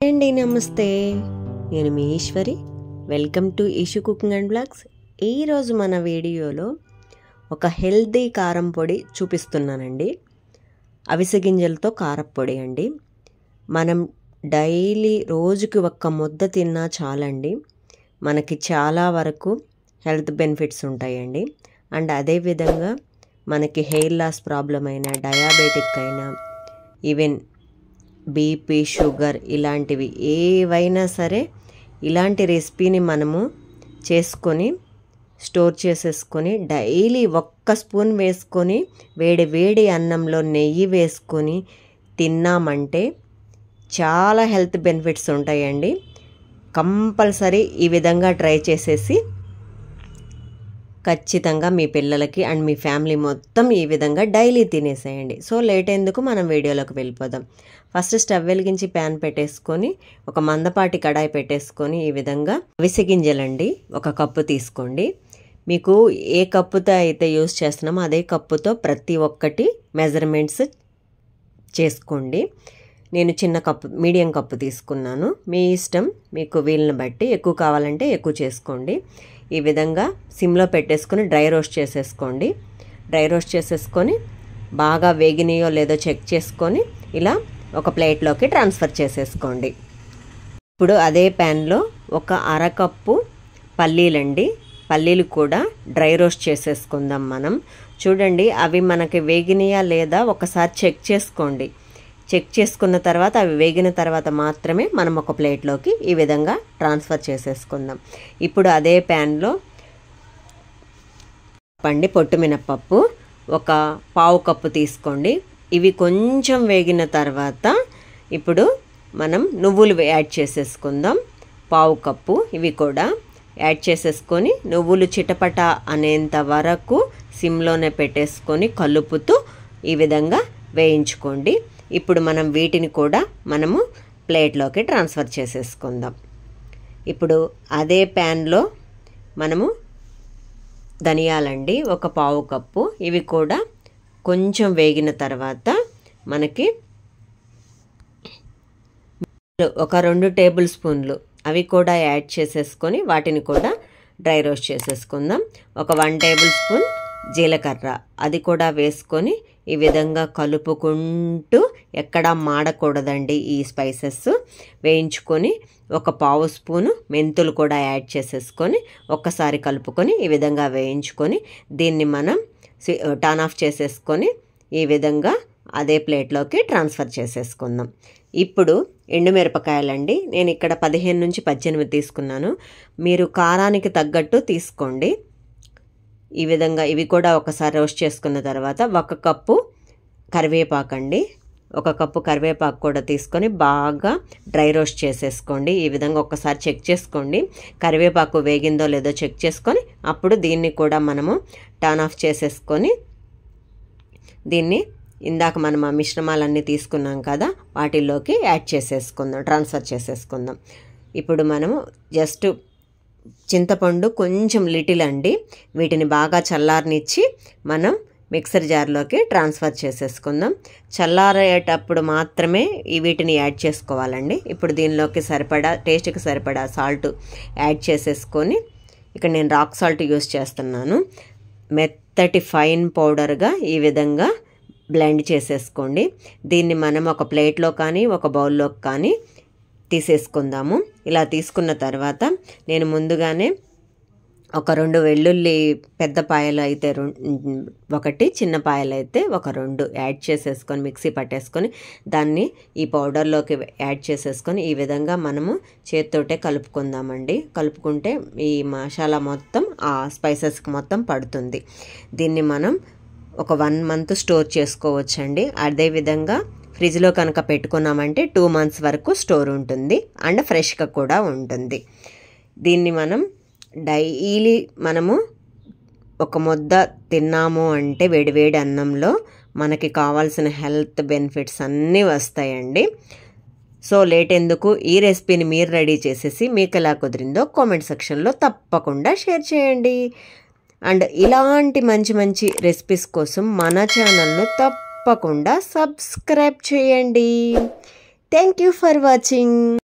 అండి నమస్తే, నేను మీ Eshwari. Welcome to Eshu cooking and blogs. ఈరోజు మన వీడియోలో ఒక హెల్తీ కారం పొడి చూపిస్తున్నానండి. అవిసె గింజలతో కారపొడి అండి. మనం డైలీ రోజుకి ఒక్క ముద్ద తిన్నా చాలండి, మనకి చాలా వరకు హెల్త్ బెనిఫిట్స్ ఉంటాయండి. అండ్ అదేవిధంగా మనకి హెయిర్ లాస్ ప్రాబ్లం అయినా, డయాబెటిక్ అయినా, ఈవెన్ బీపీ, షుగర్ ఇలాంటివి ఏవైనా సరే ఇలాంటి రెసిపీని మనము చేసుకొని స్టోర్ చేసేసుకొని డైలీ ఒక్క స్పూన్ వేసుకొని వేడి వేడి అన్నంలో నెయ్యి వేసుకొని తిన్నామంటే చాలా హెల్త్ బెనిఫిట్స్ ఉంటాయండి. కంపల్సరీ ఈ విధంగా ట్రై చేసేసి ఖచ్చితంగా మీ పిల్లలకి అండ్ మీ ఫ్యామిలీ మొత్తం ఈ విధంగా డైలీ తినేసేయండి. సో లేట్ ఎందుకు, మనం వీడియోలోకి వెళ్ళిపోదాం. ఫస్ట్ స్టవ్ వెలిగించి ప్యాన్ పెట్టేసుకొని ఒక మందపాటి కడాయి పెట్టేసుకొని ఈ విధంగా అవిసె గింజలండి 1 కప్పు తీసుకోండి. మీకు ఏ కప్పుతో అయితే యూస్ చేస్తున్నామో అదే కప్పుతో ప్రతి ఒక్కటి మెజర్మెంట్స్ చేసుకోండి. నేను చిన్న కప్పు, మీడియం కప్పు తీసుకున్నాను. మీ ఇష్టం, మీకు వీలుని బట్టి ఎక్కువ కావాలంటే ఎక్కువ చేసుకోండి. ఈ విధంగా సిమ్లో పెట్టేసుకొని డ్రై రోస్ట్ చేసేసుకోండి. డ్రై రోస్ట్ చేసేసుకొని బాగా వేగినాయో లేదో చెక్ చేసుకొని ఇలా ఒక ప్లేట్లోకి ట్రాన్స్ఫర్ చేసేసుకోండి. ఇప్పుడు అదే ప్యాన్లో ఒక 1/2 కప్పు పల్లీలండి, పల్లీలు కూడా డ్రై రోస్ట్ చేసేసుకుందాం మనం. చూడండి అవి మనకి వేగినాయా లేదా ఒకసారి చెక్ చేసుకోండి. చెక్ చేసుకున్న తర్వాత అవి వేగిన తర్వాత మాత్రమే మనం ఒక ప్లేట్లోకి ఈ విధంగా ట్రాన్స్ఫర్ చేసేసుకుందాం. ఇప్పుడు అదే ప్యాన్లో పొట్టు మినప్పప్పు ఒక 1/2 కప్పు తీసుకోండి. ఇవి కొంచెం వేగిన తర్వాత ఇప్పుడు మనం నువ్వులు యాడ్ చేసేసుకుందాం. 1/2 కప్పు ఇవి కూడా యాడ్ చేసేసుకొని నువ్వులు చిటపట అనేంత వరకు సిమ్లోనే పెట్టేసుకొని కలుపుతూ ఈ విధంగా వేయించుకోండి. ఇప్పుడు మనం వీటిని కూడా మనము ప్లేట్లోకి ట్రాన్స్ఫర్ చేసేసుకుందాం. ఇప్పుడు అదే ప్యాన్లో మనము ధనియాలండి ఒక 1/2 కప్పు, ఇవి కూడా కొంచెం వేగిన తర్వాత మనకి ఒక 2 టేబుల్ స్పూన్లు అవి కూడా యాడ్ చేసేసుకొని వాటిని కూడా డ్రై రోస్ట్ చేసేసుకుందాం. ఒక 1 టేబుల్ స్పూన్ జీలకర్ర అది కూడా వేసుకొని ఈ విధంగా కలుపుకుంటూ ఎక్కడా మాడకూడదండి ఈ స్పైసెస్ వేయించుకొని ఒక 1/2 స్పూను మెంతులు కూడా యాడ్ చేసేసుకొని ఒక్కసారి కలుపుకొని ఈ విధంగా వేయించుకొని దీన్ని మనం టర్న్ ఆఫ్ చేసేసుకొని ఈ విధంగా అదే ప్లేట్లోకి ట్రాన్స్ఫర్ చేసేసుకుందాం. ఇప్పుడు ఎండుమిరపకాయలండి, నేను ఇక్కడ 15 నుంచి 18 తీసుకున్నాను. మీరు కారానికి తగ్గట్టు తీసుకోండి. ఈ విధంగా ఇవి కూడా ఒకసారి రోస్ట్ చేసుకున్న తర్వాత 1 కప్పు కరివేపాకండి, 1 కప్పు కరివేపాకు కూడా తీసుకొని బాగా డ్రై రోస్ట్ చేసేసుకోండి. ఈ విధంగా ఒకసారి చెక్ చేసుకోండి, కరివేపాకు వేగిందో లేదో చెక్ చేసుకొని అప్పుడు దీన్ని కూడా మనము టర్న్ ఆఫ్ చేసేసుకొని దీన్ని ఇందాక మనం ఆ మిశ్రమాలన్నీ తీసుకున్నాం కదా వాటిల్లోకి యాడ్ చేసేసుకుందాం, ట్రాన్స్ఫర్ చేసేసుకుందాం. ఇప్పుడు మనము జస్ట్ చింతపండు కొంచెం లిటిల్ అండి, వీటిని బాగా చల్లారనిచ్చి మనం మిక్సర్ జార్లోకి ట్రాన్స్ఫర్ చేసేసుకుందాం. చల్లారేటప్పుడు మాత్రమే వీటిని యాడ్ చేసుకోవాలండి. ఇప్పుడు దీనిలోకి సరిపడా, టేస్ట్కి సరిపడా సాల్ట్ యాడ్ చేసేసుకొని, ఇక్కడ నేను రాక్ సాల్ట్ యూస్ చేస్తున్నాను. మెత్తటి ఫైన్ పౌడర్గా ఈ విధంగా బ్లెండ్ చేసేసుకోండి. దీన్ని మనం ఒక ప్లేట్లో కానీ ఒక బౌల్లో కానీ తీసేసుకుందాము. ఇలా తీసుకున్న తర్వాత నేను ముందుగానే ఒక 2 వెల్లుల్లి పెద్ద పాయలు అయితే 1, చిన్న పాయలు అయితే ఒక 2 యాడ్ చేసేసుకొని మిక్సీ పట్టేసుకొని దాన్ని ఈ పౌడర్లోకి యాడ్ చేసేసుకొని ఈ విధంగా మనము చేత్తోటే కలుపుకుందామండి. కలుపుకుంటే ఈ మసాలా మొత్తం ఆ స్పైసెస్కి మొత్తం పడుతుంది. దీన్ని మనం ఒక 1 మంత్ స్టోర్ చేసుకోవచ్చండి. అదేవిధంగా ఫ్రిడ్జ్లో కనుక పెట్టుకున్నామంటే 2 మంత్స్ వరకు స్టోర్ ఉంటుంది అండ్ ఫ్రెష్గా కూడా ఉంటుంది. దీన్ని మనం డైలీ మనము ఒక ముద్ద తిన్నాము అంటే వేడివేడి అన్నంలో మనకి కావాల్సిన హెల్త్ బెనిఫిట్స్ అన్నీ వస్తాయండి. సో లేట్ ఎందుకు, ఈ రెసిపీని మీరు రెడీ చేసేసి మీకు ఎలా కుదిరిందో కామెంట్ సెక్షన్లో తప్పకుండా షేర్ చేయండి. అండ్ ఇలాంటి మంచి మంచి రెసిపీస్ కోసం మన ఛానల్ను తప్పకుండా సబ్స్క్రైబ్ చేయండి. Thank you for watching.